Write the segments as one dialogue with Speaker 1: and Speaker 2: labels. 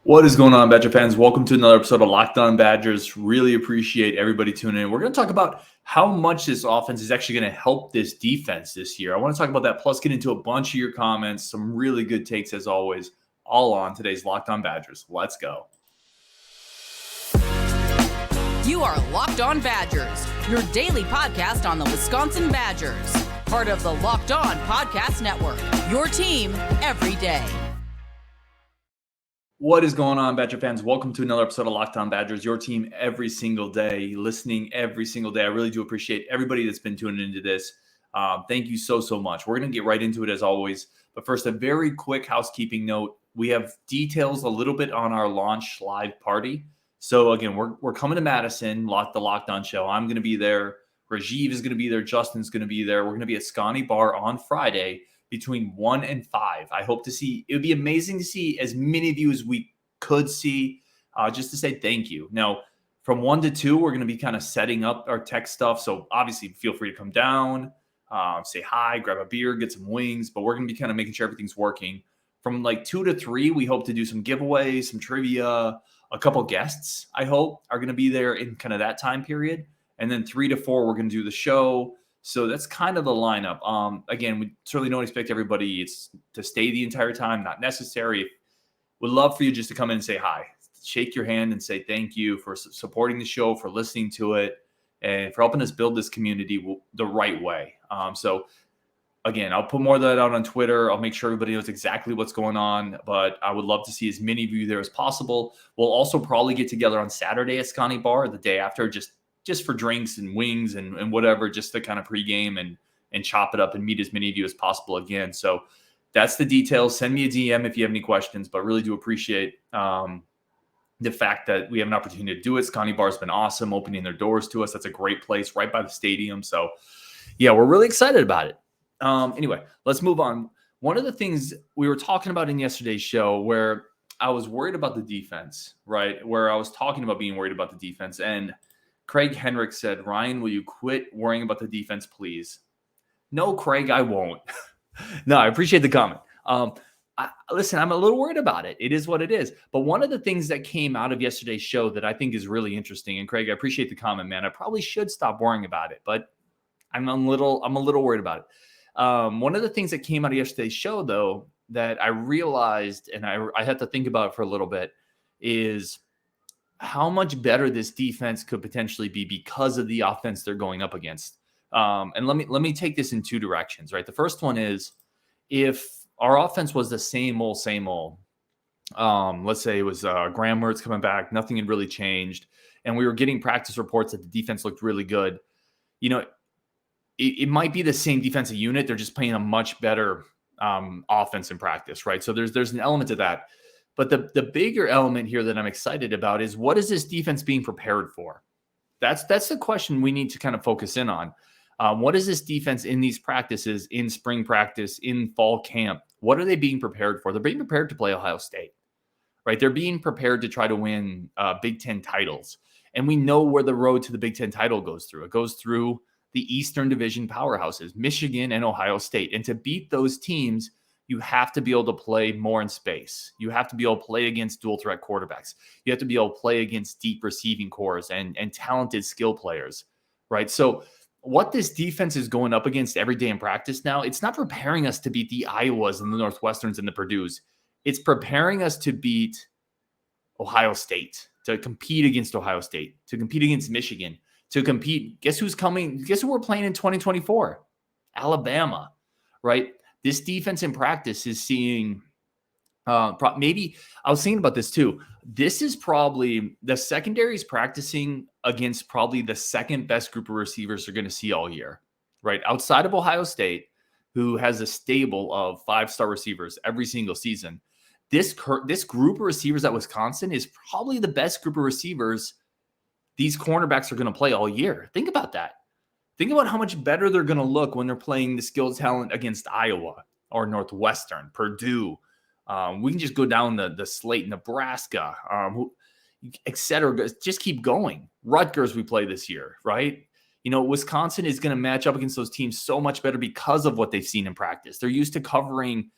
Speaker 1: What is going on, Badger fans? Welcome to another episode of Locked On Badgers. Really appreciate everybody tuning in. We're going to talk about how much this offense is actually going to help this defense this year. I want to talk about that, plus get into a bunch of your comments, some really good takes as always, all on today's Locked On Badgers. Let's go.
Speaker 2: You are Locked On Badgers, your daily podcast on the Wisconsin Badgers. Part of the Locked On Podcast Network, your team every day.
Speaker 1: What is going on, Badger fans? Welcome to another episode of Locked On Badgers, your team every single day, listening every single day. I really do appreciate everybody that's been tuning into this. Thank you so much. We're going to get right into it as always. But first, a very quick housekeeping note. We have details a little bit on our launch live party. So again, we're coming to Madison, the Locked On Show. I'm going to be there. Rajiv is going to be there. Justin's going to be there. We're going to be at Scotty Bar on Friday between 1 and 5. I hope to see, it would be amazing to see as many of you as we could see, just to say thank you. Now, from 1 to 2, we're going to be kind of setting up our tech stuff. So obviously feel free to come down, say hi, grab a beer, get some wings, but we're going to be kind of making sure everything's working. From like 2 to 3, we hope to do some giveaways, some trivia, a couple guests, I hope, are going to be there in kind of that time period. And then 3 to 4, we're going to do the show. So that's kind of the lineup. Again, we certainly don't expect everybody to stay the entire time. Not necessary. Would love for you just to come in and say hi, shake your hand and say thank you for supporting the show, for listening to it, and for helping us build this community the right way. So again, I'll put more of that out on Twitter. I'll make sure everybody knows exactly what's going on, but I would love to see as many of you there as possible. We'll also probably get together on Saturday at Scotty Bar, the day after, just for drinks and wings and whatever, just to kind of pregame and chop it up and meet as many of you as possible again. So that's the details. Send me a DM if you have any questions, but really do appreciate the fact that we have an opportunity to do it. Scotty Bar's been awesome, opening their doors to us. That's a great place right by the stadium. So yeah, we're really excited about it. Anyway, let's move on. One of the things we were talking about in yesterday's show where I was worried about the defense, right? Where I was talking about being worried about the defense, and Craig Henrik said, "Ryan, will you quit worrying about the defense, please?" No, Craig, I won't. No, I appreciate the comment. Listen, I'm a little worried about it. It is what it is. But one of the things that came out of yesterday's show that I think is really interesting, and Craig, I appreciate the comment, man. I probably should stop worrying about it, but I'm a little worried about it. One of the things that came out of yesterday's show, though, that I realized, and I had to think about it for a little bit, is how much better this defense could potentially be because of the offense they're going up against. And let me take this in two directions, right? The first one is, if our offense was the same old, let's say it was Graham Mertz coming back, nothing had really changed, and we were getting practice reports that the defense looked really good, it might be the same defensive unit. They're just playing a much better offense in practice, right? So there's an element to that. But the bigger element here that I'm excited about is, what is this defense being prepared for? That's the question we need to kind of focus in on. What is this defense in these practices, in spring practice, in fall camp? What are they being prepared for? They're being prepared to play Ohio State, right? They're being prepared to try to win Big Ten titles. And we know where the road to the Big Ten title goes through. It goes through the Eastern Division powerhouses, Michigan and Ohio State. And to beat those teams, you have to be able to play more in space. You have to be able to play against dual threat quarterbacks. You have to be able to play against deep receiving cores and talented skill players, right? So what this defense is going up against every day in practice now, it's not preparing us to beat the Iowas and the Northwesterns and the Purdues. It's preparing us to beat Ohio State, to compete against Ohio State, to compete against Michigan, to compete. Guess who's coming? Guess who we're playing in 2024? Alabama, right? This defense in practice is seeing, maybe I was thinking about this too. This is probably, the secondary is practicing against probably the second best group of receivers they're going to see all year, right? Outside of Ohio State, who has a stable of 5-star receivers every single season. This group of receivers at Wisconsin is probably the best group of receivers these cornerbacks are going to play all year. Think about that. Think about how much better they're going to look when they're playing the skilled talent against Iowa or Northwestern, Purdue. We can just go down the slate, Nebraska, et cetera. Just keep going. Rutgers we play this year, right? Wisconsin is going to match up against those teams so much better because of what they've seen in practice. They're used to covering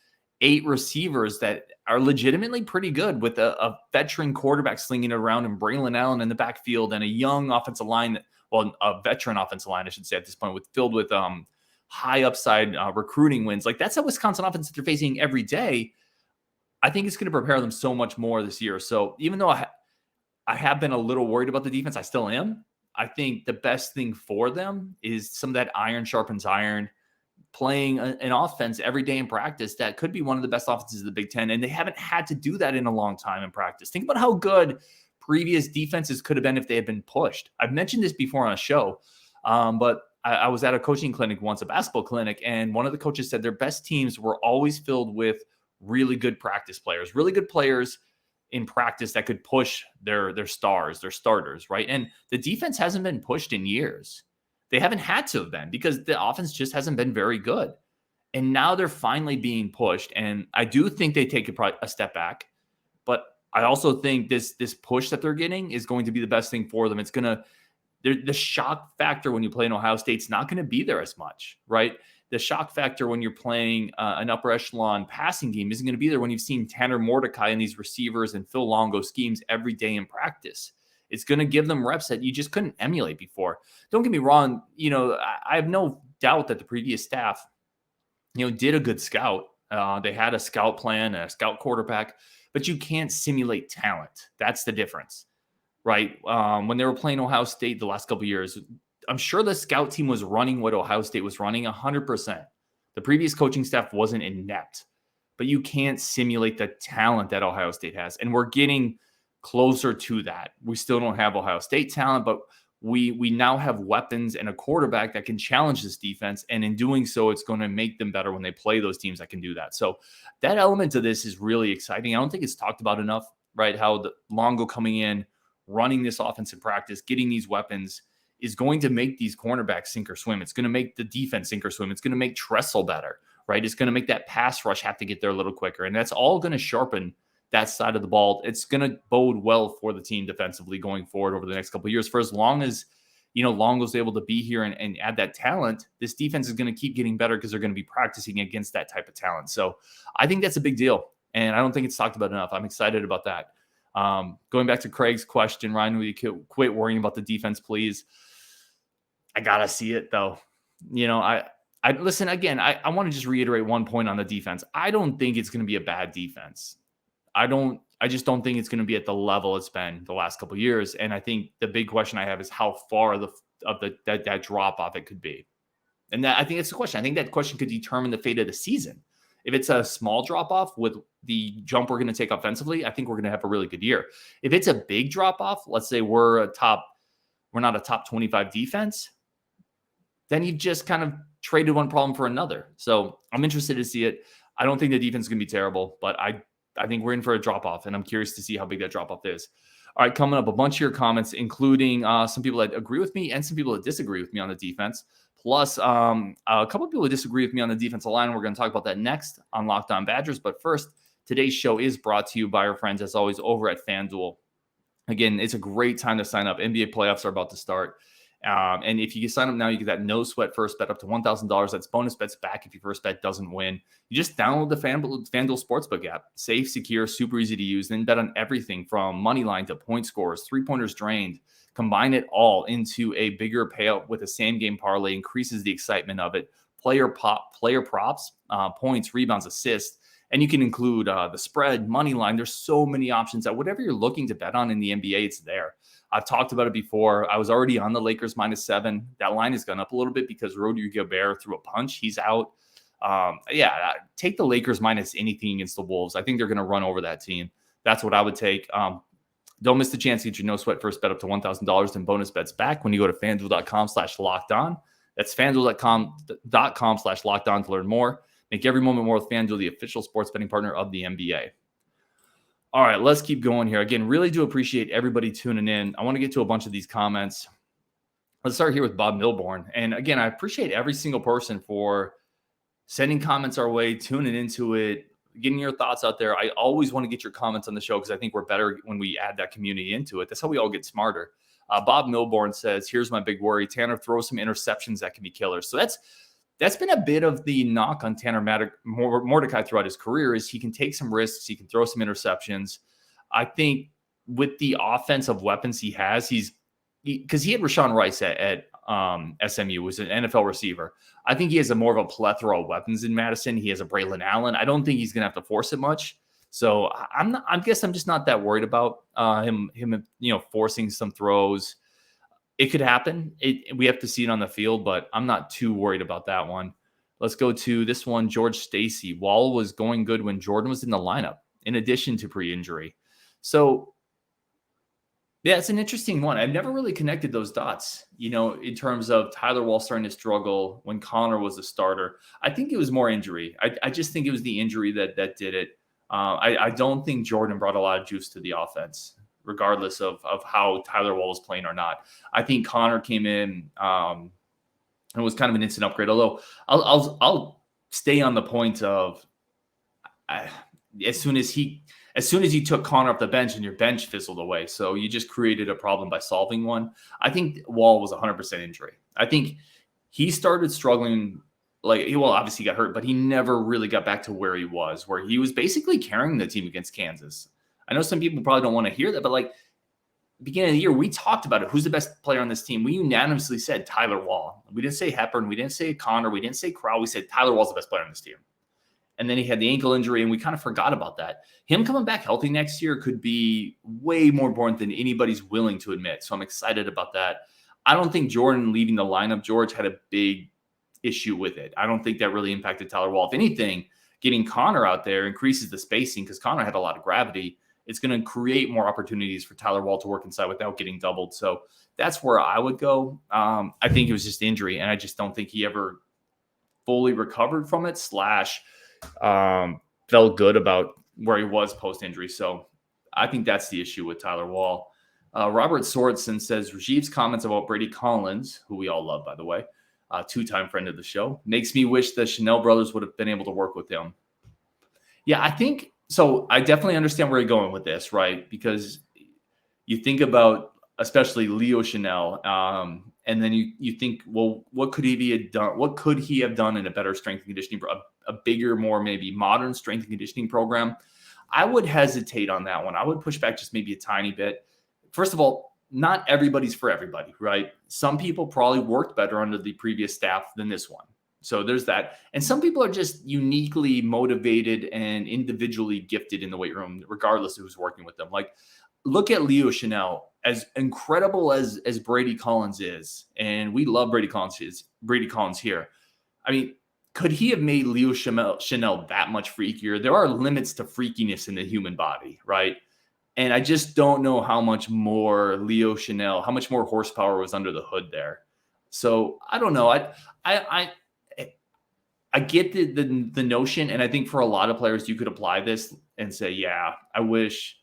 Speaker 1: 8 receivers that are legitimately pretty good with a veteran quarterback slinging it around and Braylon Allen in the backfield and a young offensive line, a veteran offensive line, I should say at this point, filled with high upside recruiting wins. Like that's a Wisconsin offense that they're facing every day. I think it's going to prepare them so much more this year. So even though I have been a little worried about the defense, I still am. I think the best thing for them is some of that iron sharpens iron, playing an offense every day in practice that could be one of the best offenses of the Big Ten. And they haven't had to do that in a long time in practice. Think about how good previous defenses could have been if they had been pushed. I've mentioned this before on a show, but I was at a coaching clinic once, a basketball clinic, and one of the coaches said their best teams were always filled with really good practice players, really good players in practice that could push their stars, their starters, right? And the defense hasn't been pushed in years. They haven't had to have been because the offense just hasn't been very good. And now they're finally being pushed. And I do think they take a step back. But I also think this push that they're getting is going to be the best thing for them. It's going to – the shock factor when you play in Ohio State's not going to be there as much, right? The shock factor when you're playing an upper echelon passing game isn't going to be there when you've seen Tanner Mordecai and these receivers and Phil Longo schemes every day in practice. It's going to give them reps that you just couldn't emulate before. Don't get me wrong. I have no doubt that the previous staff, did a good scout. They had a scout plan, a scout quarterback, but you can't simulate talent. That's the difference, right? When they were playing Ohio State the last couple of years, I'm sure the scout team was running what Ohio State was running 100%. The previous coaching staff wasn't inept, but you can't simulate the talent that Ohio State has. And we're getting closer to that. We still don't have Ohio State talent, but we now have weapons and a quarterback that can challenge this defense. And in doing so, it's going to make them better when they play those teams that can do that. So that element to this is really exciting. I don't think it's talked about enough, right? How the Longo coming in, running this offense in practice, getting these weapons is going to make these cornerbacks sink or swim. It's going to make the defense sink or swim. It's going to make Tressel better, right? It's going to make that pass rush have to get there a little quicker. And that's all going to sharpen that side of the ball. It's going to bode well for the team defensively going forward over the next couple of years. For as long as, Longo's able to be here and add that talent, this defense is going to keep getting better because they're going to be practicing against that type of talent. So I think that's a big deal. And I don't think it's talked about enough. I'm excited about that. Going back to Craig's question, Ryan, will you quit worrying about the defense, please? I got to see it though. I listen again. I want to just reiterate one point on the defense. I don't think it's going to be a bad defense. I just don't think it's going to be at the level it's been the last couple of years. And I think the big question I have is how far that drop off it could be. And I think it's the question. I think that question could determine the fate of the season. If it's a small drop off with the jump we're going to take offensively, I think we're going to have a really good year. If it's a big drop off, let's say we're not a top 25 defense, then you've just kind of traded one problem for another. So I'm interested to see it. I don't think the defense is going to be terrible, but I think we're in for a drop-off, and I'm curious to see how big that drop-off is. All right, coming up, a bunch of your comments, including some people that agree with me and some people that disagree with me on the defense, plus a couple of people who disagree with me on the defensive line. We're going to talk about that next on Locked On Badgers. But first, today's show is brought to you by our friends, as always, over at FanDuel. Again, it's a great time to sign up. NBA playoffs are about to start. And if you sign up now, you get that no sweat first bet up to $1,000. That's bonus bets back if your first bet doesn't win. You just download the FanDuel Sportsbook app. Safe, secure, super easy to use. Then bet on everything from money line to point scores, three-pointers drained. Combine it all into a bigger payout with a same-game parlay. Increases the excitement of it. Player props, points, rebounds, assists. And you can include the spread, money line. There's so many options that whatever you're looking to bet on in the NBA, it's there. I've talked about it before. I was already on the Lakers -7. That line has gone up a little bit because Rudy Gobert threw a punch. He's out. Take the Lakers minus anything against the Wolves. I think they're going to run over that team. That's what I would take. Don't miss the chance to get your no sweat first bet up to $1,000 and bonus bets back when you go to FanDuel.com/lockedon. That's FanDuel.com/lockedon to learn more. Make every moment more with FanDuel, the official sports betting partner of the NBA. All right, let's keep going here. Again, really do appreciate everybody tuning in. I want to get to a bunch of these comments. Let's start here with Bob Milborn. And again, I appreciate every single person for sending comments our way, tuning into it, getting your thoughts out there. I always want to get your comments on the show because I think we're better when we add that community into it. That's how we all get smarter. Bob Milborn says, here's my big worry. Tanner throws some interceptions that can be killers. So that's been a bit of the knock on Tanner Mordecai throughout his career is he can take some risks. He can throw some interceptions. I think with the offensive weapons he has, because he had Rashawn Rice at SMU, was an NFL receiver. I think he has more of a plethora of weapons in Madison. He has a Braylon Allen. I don't think he's going to have to force it much. So I guess I'm just not that worried about him, forcing some throws. It could happen. We have to see it on the field, but I'm not too worried about that one. Let's go to this one. George Stacy. Wahl was going good when Jordan was in the lineup, in addition to pre-injury. So, yeah, it's an interesting one. I've never really connected those dots, in terms of Tyler Wahl starting to struggle when Connor was a starter. I think it was more injury. I just think it was the injury that did it. I don't think Jordan brought a lot of juice to the offense, regardless of how Tyler Wahl was playing or not. I think Connor came in and was kind of an instant upgrade. Although I'll stay on the point of as soon as you took Connor off the bench and your bench fizzled away, so you just created a problem by solving one. I think Wahl was 100% injury. I think he started struggling. Obviously got hurt, but he never really got back to where he was basically carrying the team against Kansas. I know some people probably don't want to hear that, but beginning of the year, we talked about it. Who's the best player on this team? We unanimously said Tyler Wahl. We didn't say Hepburn. We didn't say Connor. We didn't say Crowell. We said Tyler Wall's the best player on this team. And then he had the ankle injury, and we kind of forgot about that. Him coming back healthy next year could be way more important than anybody's willing to admit. So I'm excited about that. I don't think Jordan leaving the lineup, George, had a big issue with it. I don't think that really impacted Tyler Wahl. If anything, getting Connor out there increases the spacing because Connor had a lot of gravity. It's going to create more opportunities for Tyler Wahl to work inside without getting doubled. So that's where I would go. I think it was just injury, and I just don't think he ever fully recovered from it / felt good about where he was post-injury. So I think that's the issue with Tyler Wahl. Robert Sorensen says, Rajiv's comments about Brady Collins, who we all love, by the way, two-time friend of the show, makes me wish the Chanel brothers would have been able to work with him. Yeah, I think so. I definitely understand where you're going with this, right? Because you think about especially Leo Chanel, and then you think, well, what could he have done? What could he have done in a better strength and conditioning, a bigger, more maybe modern strength and conditioning program? I would hesitate on that one. I would push back just maybe a tiny bit. First of all, not everybody's for everybody, right? Some people probably worked better under the previous staff than this one. So there's that. And some people are just uniquely motivated and individually gifted in the weight room, regardless of who's working with them. Look at Leo Chanel. As incredible as Brady Collins is, and we love Brady Collins here. I mean, could he have made Leo Chanel that much freakier? There are limits to freakiness in the human body, right? And I just don't know how much more Leo Chanel, how much more horsepower was under the hood there. So I don't know. I get the notion, and I think for a lot of players, you could apply this and say, yeah, I wish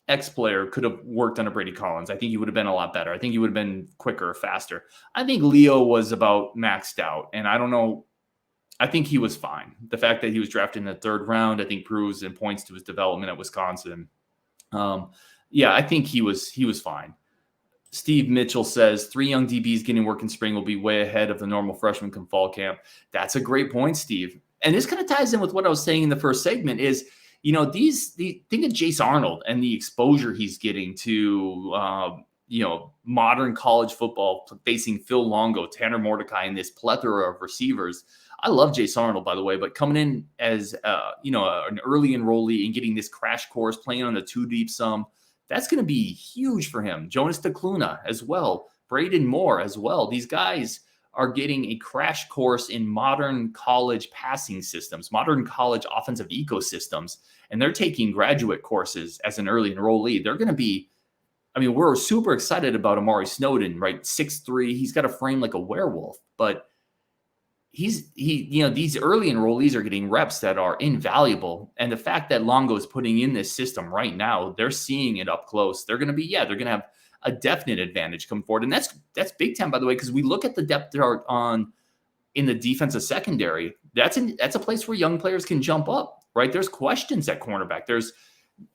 Speaker 1: X player could have worked under Brady Collins. I think he would have been a lot better. I think he would have been quicker, faster. I think Leo was about maxed out, and I don't know. I think he was fine. The fact that he was drafted in the 3rd round, I think proves and points to his development at Wisconsin. Yeah, I think he was fine. Steve Mitchell says 3 young DBs getting work in spring will be way ahead of the normal freshman come fall camp. That's a great point, Steve. And this kind of ties in with what I was saying in the first segment is, think of Jace Arnold and the exposure he's getting to, modern college football, facing Phil Longo, Tanner Mordecai, and this plethora of receivers. I love Jace Arnold, by the way, but coming in as, an early enrollee and getting this crash course, playing on the 2-deep sum, that's going to be huge for him. Jonas DeCluna as well. Braden Moore as well. These guys are getting a crash course in modern college passing systems, modern college offensive ecosystems, and they're taking graduate courses as an early enrollee. They're going to be, we're super excited about Amari Snowden, right? 6'3", he's got a frame like a werewolf, but these early enrollees are getting reps that are invaluable. And the fact that Longo is putting in this system right now, they're seeing it up close. They're going to have a definite advantage come forward. And that's Big Ten, by the way, because we look at the depth chart in the defensive secondary. That's a place where young players can jump up, right? There's questions at cornerback. There's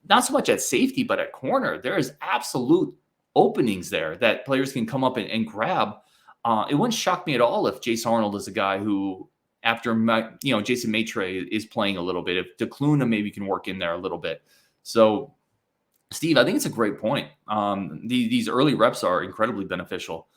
Speaker 1: not so much at safety, but at corner, there is absolute openings there that players can come up and grab. It wouldn't shock me at all if Jace Arnold is a guy who, after Jason Maitre is playing a little bit, if DeCluna maybe can work in there a little bit. So, Steve, I think it's a great point. These early reps are incredibly beneficial.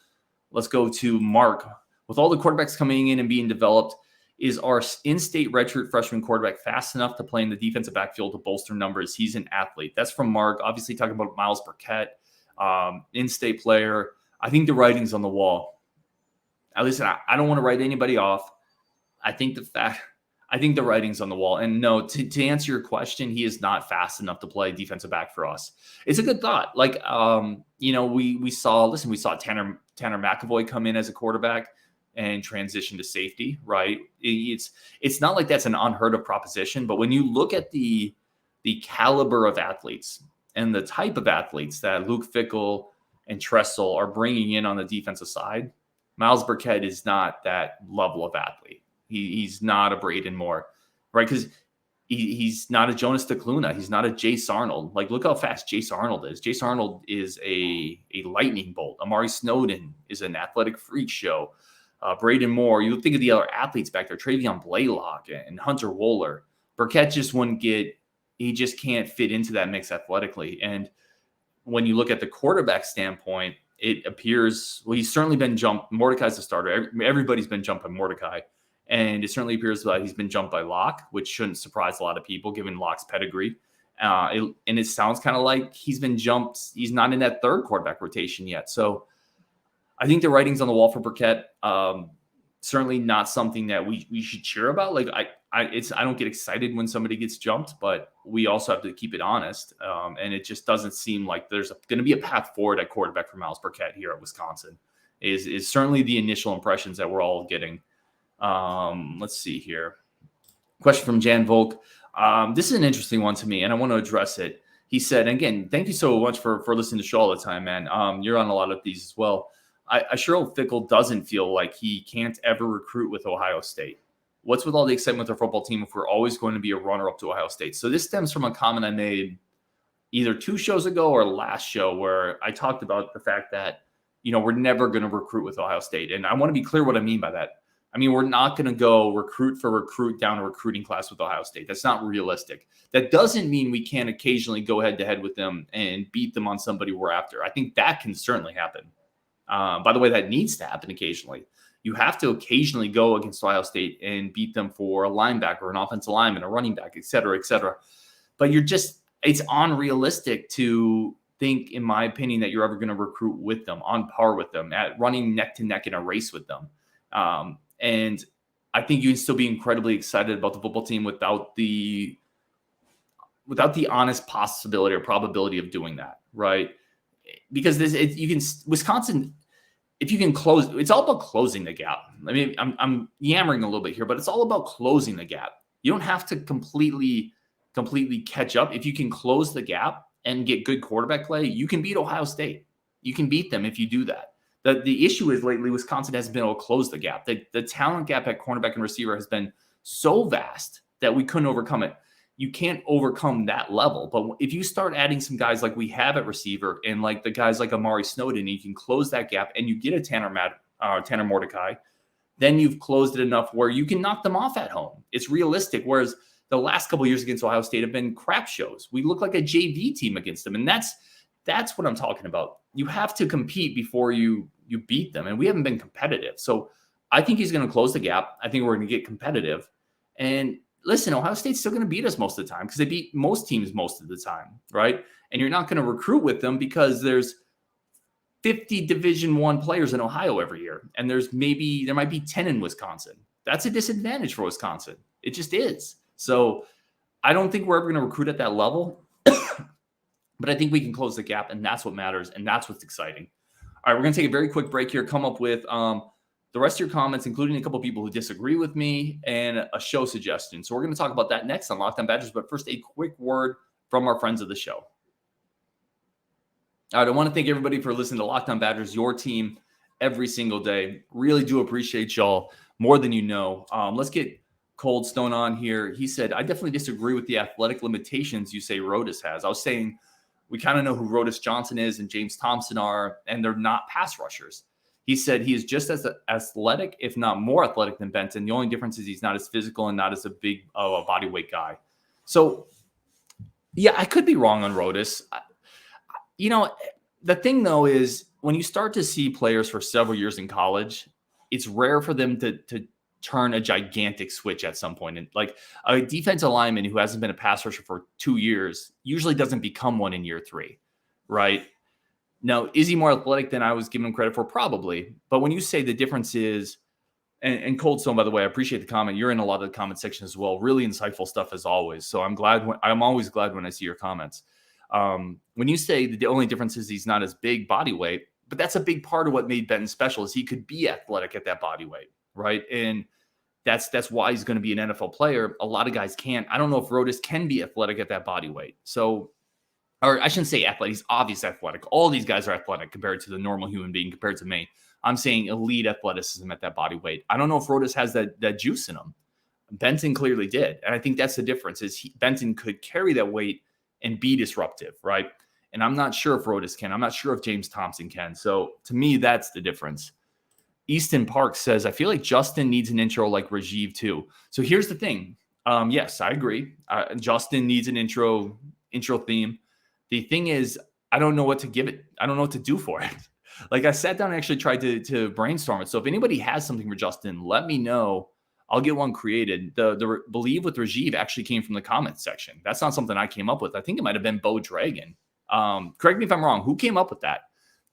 Speaker 1: Let's go to Mark. With all the quarterbacks coming in and being developed, is our in-state redshirt freshman quarterback fast enough to play in the defensive backfield to bolster numbers? He's an athlete. That's from Mark. Obviously, talking about Miles Burkett, in-state player. I think the writing's on the wall. At least I don't want to write anybody off. I think the writing's on the wall. And no, to answer your question, he is not fast enough to play defensive back for us. It's a good thought. Like, we saw Tanner McAvoy come in as a quarterback and transition to safety, right? It's not like that's an unheard of proposition, but when you look at the caliber of athletes and the type of athletes that Luke Fickell and Tressel are bringing in on the defensive side, Miles Burkett is not that level of athlete. He's not a Braden Moore, right? Because he's not a Jonas DeCluna. He's not a Jace Arnold. Like, look how fast Jace Arnold is. Jace Arnold is a lightning bolt. Amari Snowden is an athletic freak show. Braden Moore, you think of the other athletes back there, Travion Blaylock and Hunter Wohler. Burkett just he just can't fit into that mix athletically. And when you look at the quarterback standpoint, it appears, well, he's certainly been jumped. Mordecai's the starter. Everybody's been jumped by Mordecai. And it certainly appears that he's been jumped by Locke, which shouldn't surprise a lot of people given Locke's pedigree. And it sounds kind of like he's been jumped. He's not in that third quarterback rotation yet. So I think the writing's on the wall for Burkett. Certainly not something that we should cheer about. Like I don't get excited when somebody gets jumped, but we also have to keep it honest. And it just doesn't seem like there's going to be a path forward at quarterback for Miles Burkett here at Wisconsin. Is certainly the initial impressions that we're all getting. Let's see here. Question from Jan Volk. This is an interesting one to me, and I want to address it. He said, and again, thank you so much for listening to the show all the time, man. You're on a lot of these as well. I sure hope Fickell doesn't feel like he can't ever recruit with Ohio State. What's with all the excitement with our football team if we're always going to be a runner-up to Ohio State? So this stems from a comment I made either 2 shows ago or last show where I talked about the fact that, we're never going to recruit with Ohio State. And I want to be clear what I mean by that. I mean, we're not going to go recruit for recruit down a recruiting class with Ohio State. That's not realistic. That doesn't mean we can't occasionally go head-to-head with them and beat them on somebody we're after. I think that can certainly happen. By the way, that needs to happen occasionally. You have to occasionally go against Ohio State and beat them for a linebacker, an offensive lineman, a running back, et cetera, et cetera. But it's unrealistic to think, in my opinion, that you're ever going to recruit with them, on par with them, at running neck to neck in a race with them. And I think you can still be incredibly excited about the football team without the honest possibility or probability of doing that, right? Because Wisconsin, if you can close, it's all about closing the gap. I mean, I'm yammering a little bit here, but it's all about closing the gap. You don't have to completely catch up. If you can close the gap and get good quarterback play, you can beat Ohio State. You can beat them if you do that. The issue is lately Wisconsin hasn't been able to close the gap. The talent gap at cornerback and receiver has been so vast that we couldn't overcome it. You can't overcome that level. But if you start adding some guys like we have at receiver and like the guys like Amari Snowden, and you can close that gap and you get a Tanner Mordecai, then you've closed it enough where you can knock them off at home. It's realistic. Whereas the last couple of years against Ohio State have been crap shows. We look like a JV team against them. And that's what I'm talking about. You have to compete before you beat them. And we haven't been competitive. So I think he's going to close the gap. I think we're going to get competitive. And listen, Ohio State's still going to beat us most of the time because they beat most teams most of the time, right? And you're not going to recruit with them because there's 50 Division I players in Ohio every year. And there might be 10 in Wisconsin. That's a disadvantage for Wisconsin. It just is. So I don't think we're ever going to recruit at that level. But I think we can close the gap, and that's what matters, and that's what's exciting. All right, we're going to take a very quick break here, come up with the rest of your comments, including a couple of people who disagree with me, and a show suggestion. So we're going to talk about that next on Locked On Badgers, but first, a quick word from our friends of the show. All right, I want to thank everybody for listening to Locked On Badgers, your team, every single day. Really do appreciate y'all more than you know. Let's get Cold Stone on here. He said, I definitely disagree with the athletic limitations you say Rodas has. I was saying we kind of know who Rodas Johnson is and James Thompson are, and they're not pass rushers. He said he is just as athletic, if not more athletic than Benton. The only difference is he's not as physical and not as a big a body weight guy. So, yeah, I could be wrong on Rodas. The thing, though, is when you start to see players for several years in college, it's rare for them to turn a gigantic switch at some point. And like a defensive lineman who hasn't been a pass rusher for 2 years usually doesn't become one in year 3, right? Now, is he more athletic than I was giving him credit for? Probably. But when you say the difference is, and Cold Stone, by the way, I appreciate the comment. You're in a lot of the comment section as well. Really insightful stuff as always. So I'm always glad when I see your comments. When you say the only difference is he's not as big body weight, but that's a big part of what made Benton special is he could be athletic at that body weight, right? And that's why he's going to be an NFL player. A lot of guys can't. I don't know if Rodas can be athletic at that body weight. So, or I shouldn't say athletic. He's obviously athletic. All these guys are athletic compared to the normal human being compared to me. I'm saying elite athleticism at that body weight. I don't know if Rodas has that juice in him. Benton clearly did. And I think that's the difference is Benton could carry that weight and be disruptive, right? And I'm not sure if Rodas can. I'm not sure if James Thompson can. So to me, that's the difference. Easton Park says, I feel like Justin needs an intro like Rajiv too. So here's the thing. Yes, I agree. Justin needs an intro theme. The thing is, I don't know what to give it. I don't know what to do for it. Like I sat down and actually tried to brainstorm it. So if anybody has something for Justin, let me know. I'll get one created. The Believe with Rajiv actually came from the comments section. That's not something I came up with. I think it might have been Bo Dragon. Correct me if I'm wrong. Who came up with that?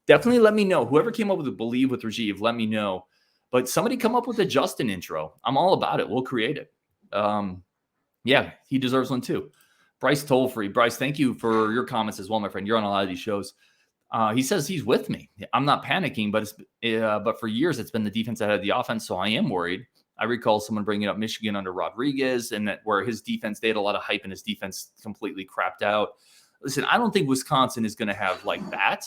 Speaker 1: Definitely let me know. Whoever came up with the Believe with Rajiv, let me know. But somebody come up with a Justin intro. I'm all about it. We'll create it. Yeah, he deserves one too. Bryce Tollfree. Bryce, thank you for your comments as well, my friend. You're on a lot of these shows. He says he's with me. I'm not panicking, but for years it's been the defense that had the offense, so I am worried. I recall someone bringing up Michigan under Rodriguez and that where his defense, they had a lot of hype and his defense completely crapped out. Listen, I don't think Wisconsin is going to have like that.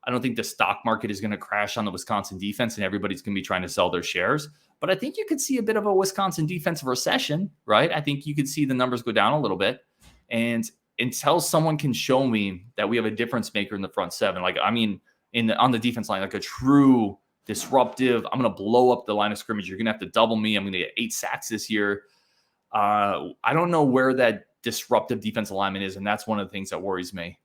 Speaker 1: I don't think the stock market is going to crash on the Wisconsin defense and everybody's going to be trying to sell their shares. But I think you could see a bit of a Wisconsin defensive recession, right? I think you could see the numbers go down a little bit. And until someone can show me that we have a difference maker in the front seven, like, I mean, on the defense line, like a true disruptive, I'm going to blow up the line of scrimmage. You're going to have to double me. I'm going to get 8 sacks this year. I don't know where that disruptive defensive lineman is, and that's one of the things that worries me.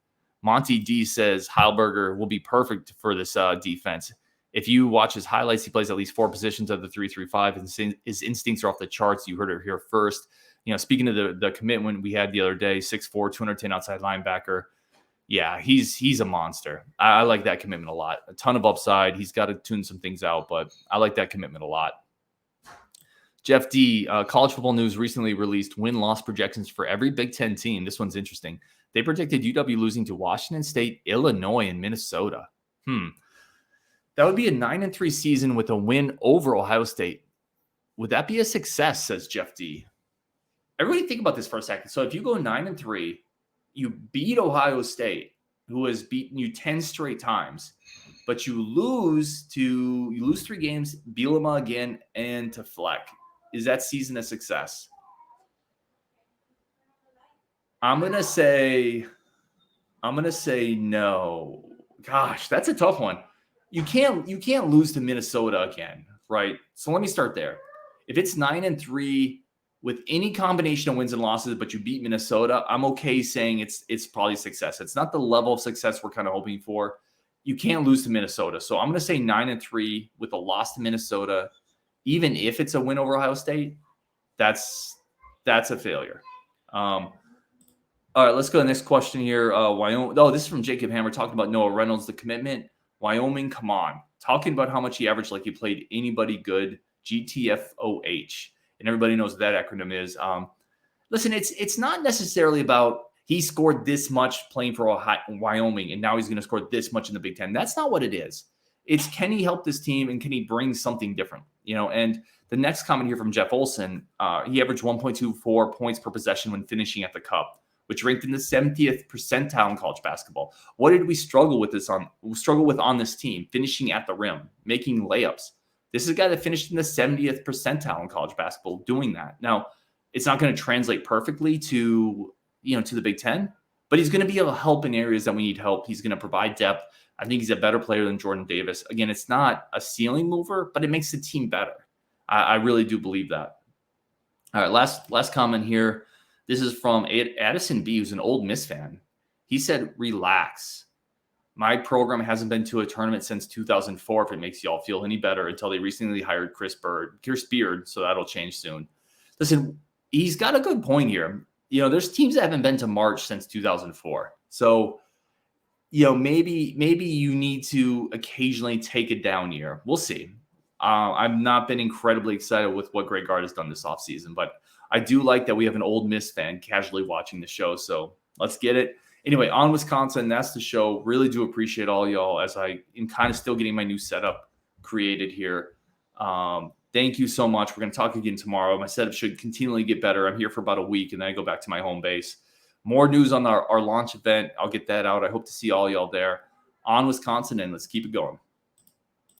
Speaker 1: Monty D says Heilberger will be perfect for this defense. If you watch his highlights, he plays at least 4 positions of the 3-3-5, and his instincts are off the charts. You heard it here first. You know, speaking of the commitment we had the other day, 6'4", 210 outside linebacker. Yeah, he's a monster. I like that commitment a lot. A ton of upside. He's got to tune some things out, but I like that commitment a lot. Jeff D, College Football News recently released win-loss projections for every Big Ten team. This one's interesting. They predicted UW losing to Washington State, Illinois, and Minnesota. That would be a 9-3 season with a win over Ohio State. Would that be a success, says Jeff D. Everybody think about this for a second. So if you go 9-3, you beat Ohio State, who has beaten you 10 straight times, but you lose 3 games, Bielema again, and to Fleck. Is that season a success? I'm gonna say no. Gosh, that's a tough one. You can't lose to Minnesota again, right? So let me start there. If it's 9-3 with any combination of wins and losses, but you beat Minnesota, I'm okay saying it's probably a success. It's not the level of success we're kind of hoping for. You can't lose to Minnesota. So I'm going to say 9-3 with a loss to Minnesota, even if it's a win over Ohio State. That's a failure. All right, let's go to the next question here. Wyoming. Oh, this is from Jacob Hammer talking about Noah Reynolds, the commitment. Wyoming, come on. Talking about how much he averaged like he played anybody good. GTFOH. And everybody knows what that acronym is. Listen, it's not necessarily about he scored this much playing for Wyoming, and now he's going to score this much in the Big Ten. That's not what it is. It's can he help this team, and can he bring something different? You know, and the next comment here from Jeff Olson, he averaged 1.24 points per possession when finishing at the Cup, which ranked in the 70th percentile in college basketball. What did we struggle with on this team? Finishing at the rim, making layups. This is a guy that finished in the 70th percentile in college basketball doing that. Now, it's not going to translate perfectly to the Big Ten, but he's going to be able to help in areas that we need help. He's going to provide depth. I think he's a better player than Jordan Davis. Again, it's not a ceiling mover, but it makes the team better. I really do believe that. All right, last comment here. This is from Addison B, who's an Ole Miss fan. He said, relax. My program hasn't been to a tournament since 2004, if it makes y'all feel any better, until they recently hired Chris Beard, so that'll change soon. Listen, he's got a good point here. There's teams that haven't been to March since 2004. So, maybe you need to occasionally take a down year. We'll see. I've not been incredibly excited with what Greg Gard has done this offseason, but I do like that we have an Ole Miss fan casually watching the show. So let's get it. Anyway, on Wisconsin, that's the show. Really do appreciate all y'all as I am kind of still getting my new setup created here. Thank you so much. We're going to talk again tomorrow. My setup should continually get better. I'm here for about a week, and then I go back to my home base. More news on our launch event. I'll get that out. I hope to see all y'all there. On Wisconsin, and let's keep it going.